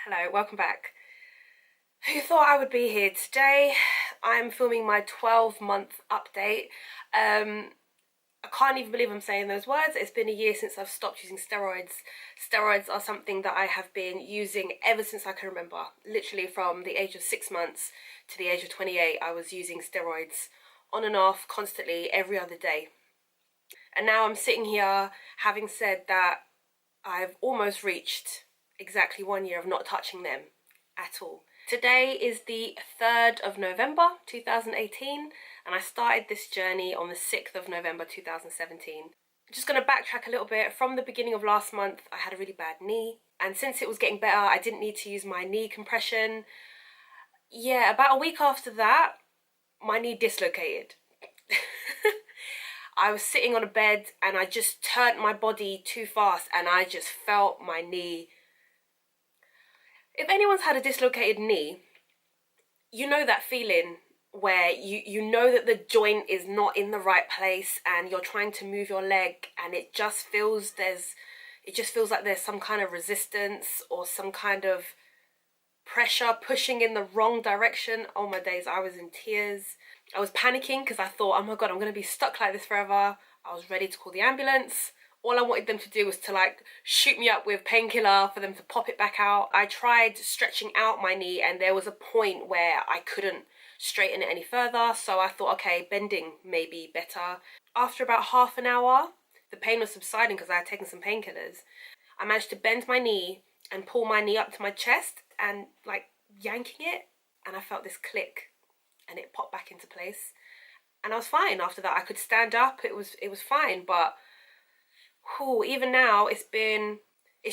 Hello, welcome back. Who thought I would be here today? I'm filming my 12-month update. I can't even believe I'm saying those words. It's been a year since I've stopped using steroids. Steroids are something that I have been using ever since I can remember. Literally from the age of 6 months to the age of 28, I was using steroids on and off, constantly, every other day. And now I'm sitting here having said that I've almost reached exactly 1 year of not touching them at all. Today is the 3rd of November 2018 and I started this journey on the 6th of November 2017. I'm just going to backtrack a little bit. From the beginning of last month I had a really bad knee, and since it was getting better I didn't need to use my knee compression. Yeah, about a week after that my knee dislocated. I was sitting on a bed and I just turned my body too fast and I just felt my knee. If anyone's had a dislocated knee, you know that feeling where you know that the joint is not in the right place and you're trying to move your leg and it just feels like there's some kind of resistance or some kind of pressure pushing in the wrong direction. Oh my days, I was in tears. I was panicking because I thought, oh my god, I'm going to be stuck like this forever. I was ready to call the ambulance. All I wanted them to do was to like shoot me up with painkiller for them to pop it back out. I tried stretching out my knee and there was a point where I couldn't straighten it any further. So I thought, okay, bending may be better. After about half an hour, the pain was subsiding because I had taken some painkillers. I managed to bend my knee and pull my knee up to my chest and like yanking it. And I felt this click and it popped back into place. And I was fine after that. I could stand up, it was fine, but even now it's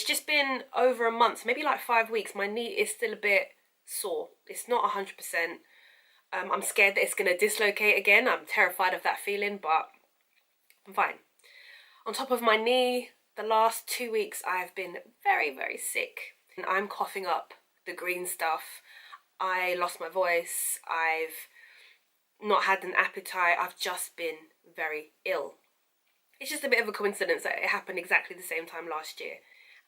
just been over a month, maybe like 5 weeks. My knee is still a bit sore. It's not 100%. I'm scared that it's going to dislocate again. I'm terrified of that feeling, but I'm fine. On top of my knee, the last 2 weeks I've been very, very sick. And I'm coughing up the green stuff. I lost my voice. I've not had an appetite. I've just been very ill. It's just a bit of a coincidence that it happened exactly the same time last year.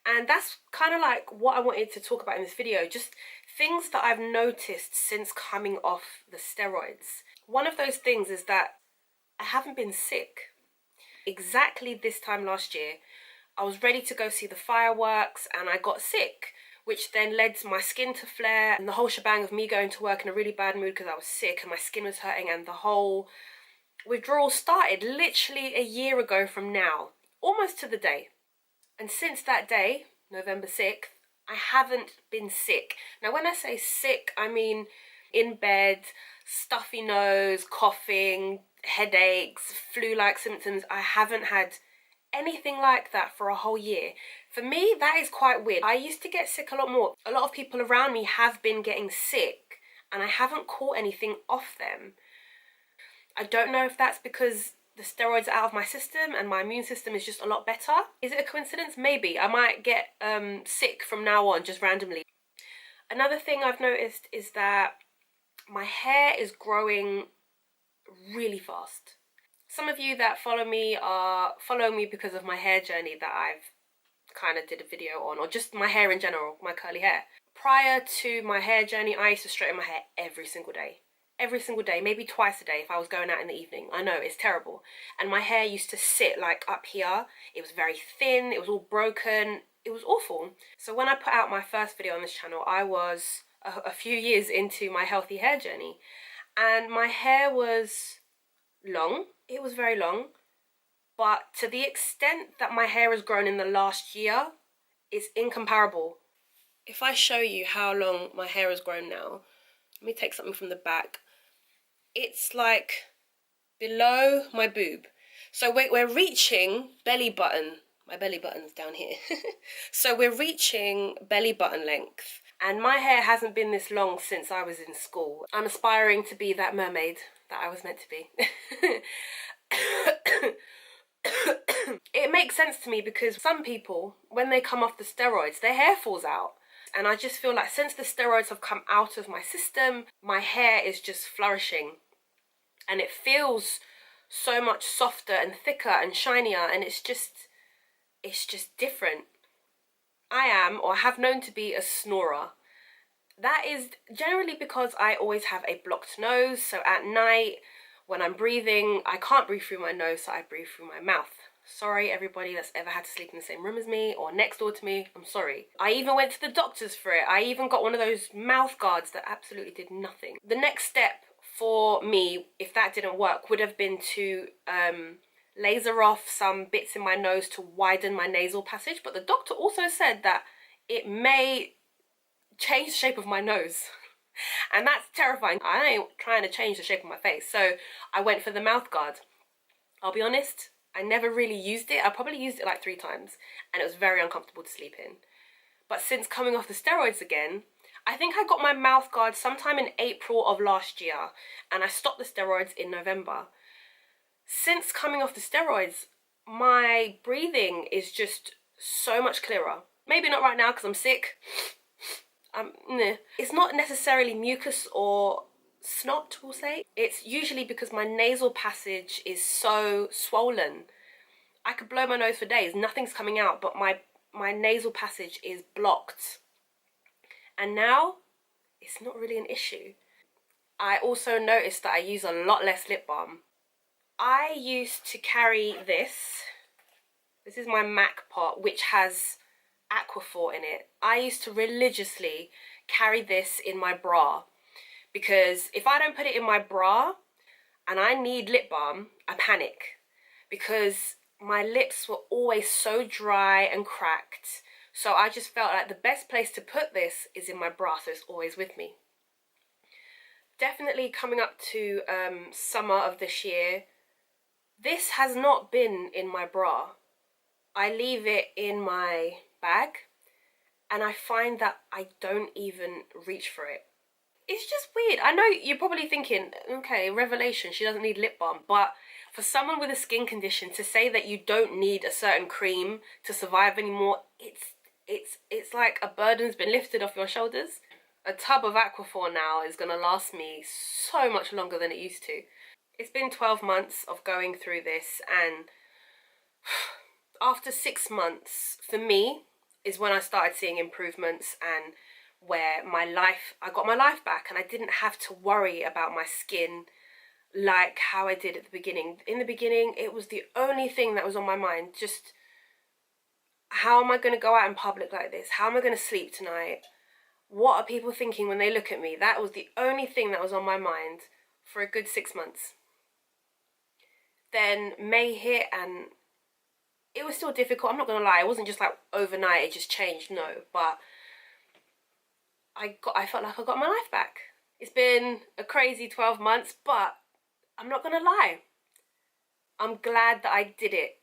And that's kind of like what I wanted to talk about in this video. Just things that I've noticed since coming off the steroids. One of those things is that I haven't been sick. Exactly this time last year, I was ready to go see the fireworks and I got sick, which then led to my skin to flare and the whole shebang of me going to work in a really bad mood because I was sick and my skin was hurting, and the whole withdrawal started literally a year ago from now, almost to the day. And since that day, November 6th, I haven't been sick. Now when I say sick, I mean in bed, stuffy nose, coughing, headaches, flu-like symptoms. I haven't had anything like that for a whole year. For me, that is quite weird. I used to get sick a lot more. A lot of people around me have been getting sick and I haven't caught anything off them. I don't know if that's because the steroids are out of my system and my immune system is just a lot better. Is it a coincidence? Maybe. I might get sick from now on, just randomly. Another thing I've noticed is that my hair is growing really fast. Some of you that follow me because of my hair journey that I've kind of did a video on, or just my hair in general, my curly hair. Prior to my hair journey, I used to straighten my hair every single day. Every single day, maybe twice a day if I was going out in the evening. I know, it's terrible. And my hair used to sit like up here. It was very thin, it was all broken. It was awful. So when I put out my first video on this channel, I was a few years into my healthy hair journey. And my hair was long. It was very long. But to the extent that my hair has grown in the last year, it's incomparable. If I show you how long my hair has grown now, let me take something from the back. It's like below my boob. So we're reaching belly button. My belly button's down here. So we're reaching belly button length. And my hair hasn't been this long since I was in school. I'm aspiring to be that mermaid that I was meant to be. It makes sense to me because some people, when they come off the steroids, their hair falls out. And I just feel like since the steroids have come out of my system, my hair is just flourishing. And it feels so much softer and thicker and shinier, and it's just different. I am, or have known to be, a snorer. That is generally because I always have a blocked nose, so at night when I'm breathing, I can't breathe through my nose, so I breathe through my mouth. Sorry everybody that's ever had to sleep in the same room as me or next door to me, I'm sorry. I even went to the doctors for it. I even got one of those mouth guards that absolutely did nothing. The next step for me, if that didn't work, would have been to laser off some bits in my nose to widen my nasal passage, but the doctor also said that it may change the shape of my nose. And that's terrifying. I ain't trying to change the shape of my face, so I went for the mouth guard. I'll be honest, I never really used it. I probably used it like 3 times, and it was very uncomfortable to sleep in. But since coming off the steroids again, I think I got my mouth guard sometime in April of last year, and I stopped the steroids in November. Since coming off the steroids, my breathing is just so much clearer. Maybe not right now because I'm sick. It's not necessarily mucus or snot, we'll say. It's usually because my nasal passage is so swollen. I could blow my nose for days, nothing's coming out, but my nasal passage is blocked. And now, it's not really an issue. I also noticed that I use a lot less lip balm. I used to carry this. This is my MAC pot, which has Aquaphor in it. I used to religiously carry this in my bra, because if I don't put it in my bra and I need lip balm, I panic, because my lips were always so dry and cracked. So I just felt like the best place to put this is in my bra, so it's always with me. Definitely coming up to summer of this year, this has not been in my bra. I leave it in my bag, and I find that I don't even reach for it. It's just weird. I know you're probably thinking, okay, revelation, she doesn't need lip balm, but for someone with a skin condition to say that you don't need a certain cream to survive anymore, it's like a burden's been lifted off your shoulders. A tub of Aquaphor now is gonna last me so much longer than it used to. It's been 12 months of going through this, and after 6 months, for me, is when I started seeing improvements, and where I got my life back, and I didn't have to worry about my skin like how I did at the beginning. In the beginning, it was the only thing that was on my mind. Just, how am I going to go out in public like this? How am I going to sleep tonight? What are people thinking when they look at me? That was the only thing that was on my mind for a good 6 months. Then May hit, and it was still difficult. I'm not going to lie. It wasn't just like overnight, it just changed. No, but I felt like I got my life back. It's been a crazy 12 months, but I'm not going to lie. I'm glad that I did it.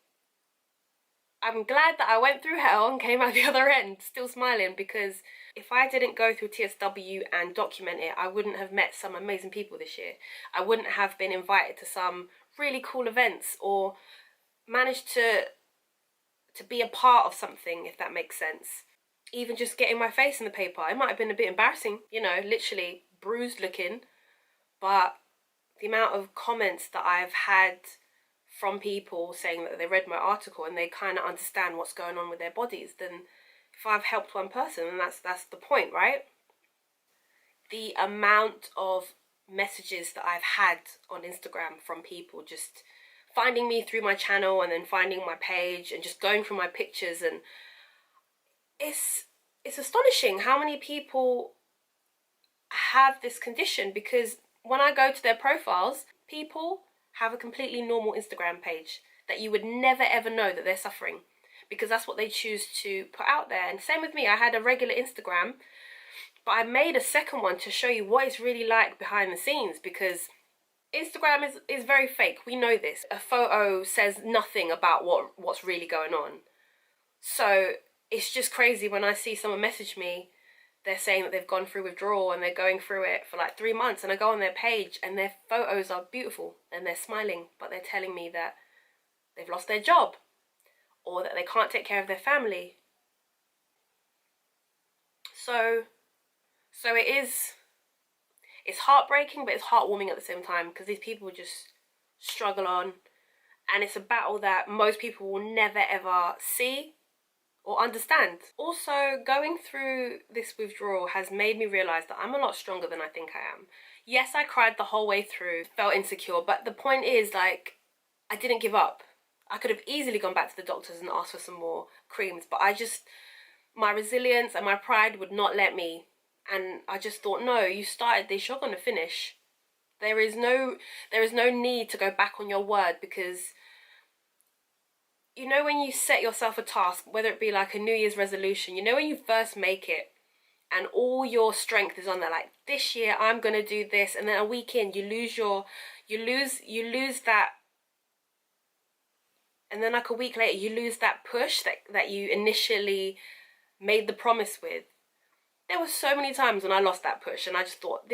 I'm glad that I went through hell and came out the other end still smiling, because if I didn't go through TSW and document it, I wouldn't have met some amazing people this year. I wouldn't have been invited to some really cool events, or managed to be a part of something, if that makes sense. Even just getting my face in the paper, it might have been a bit embarrassing, you know, literally bruised looking, but the amount of comments that I've had from people saying that they read my article and they kind of understand what's going on with their bodies, then if I've helped one person, then that's the point, right? The amount of messages that I've had on Instagram from people just finding me through my channel, and then finding my page and just going through my pictures, and it's astonishing how many people have this condition, because when I go to their profiles, people have a completely normal Instagram page that you would never ever know that they're suffering, because that's what they choose to put out there. And same with me, I had a regular Instagram, but I made a second one to show you what it's really like behind the scenes, because Instagram is very fake. We know this. A photo says nothing about what's really going on. So it's just crazy when I see someone message me, they're saying that they've gone through withdrawal and they're going through it for like 3 months, and I go on their page and their photos are beautiful and they're smiling, but they're telling me that they've lost their job or that they can't take care of their family. So it's heartbreaking, but it's heartwarming at the same time, because these people just struggle on, and it's a battle that most people will never ever see or understand. Also, going through this withdrawal has made me realize that I'm a lot stronger than I think I am. Yes, I cried the whole way through, felt insecure, but the point is, like, I didn't give up. I could have easily gone back to the doctors and asked for some more creams, but my resilience and my pride would not let me. And I just thought, no, you started this, you're going to finish. There is no need to go back on your word, because you know when you set yourself a task, whether it be like a New Year's resolution, you know when you first make it and all your strength is on there, like, this year I'm going to do this, and then a week in you lose that, and then like a week later you lose that push that you initially made the promise with. There were so many times when I lost that push and I just thought,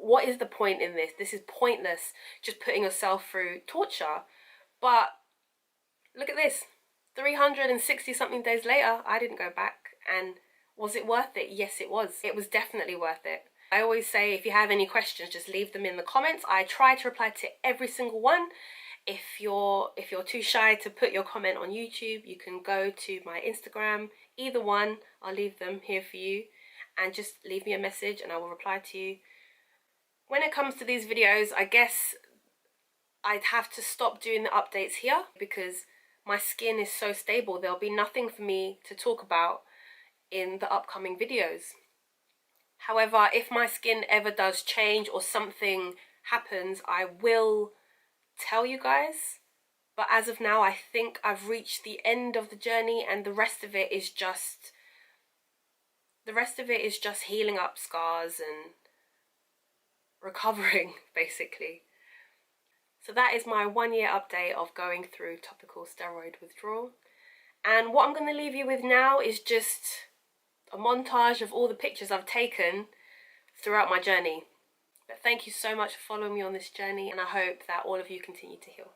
what is the point in this? This is pointless, just putting yourself through torture. But look at this, 360 something days later, I didn't go back. And was it worth it? Yes, it was. It was definitely worth it. I always say, if you have any questions, just leave them in the comments. I try to reply to every single one. If you're too shy to put your comment on YouTube, you can go to my Instagram, either one. I'll leave them here for you, and just leave me a message and I will reply to you. When it comes to these videos, I guess I'd have to stop doing the updates here because my skin is so stable. There'll be nothing for me to talk about in the upcoming videos. However, if my skin ever does change or something happens, I will tell you guys. But as of now, I think I've reached the end of the journey, and the rest of it is just healing up scars and recovering, basically. So that is my 1 year update of going through topical steroid withdrawal. And what I'm going to leave you with now is just a montage of all the pictures I've taken throughout my journey. But thank you so much for following me on this journey, and I hope that all of you continue to heal.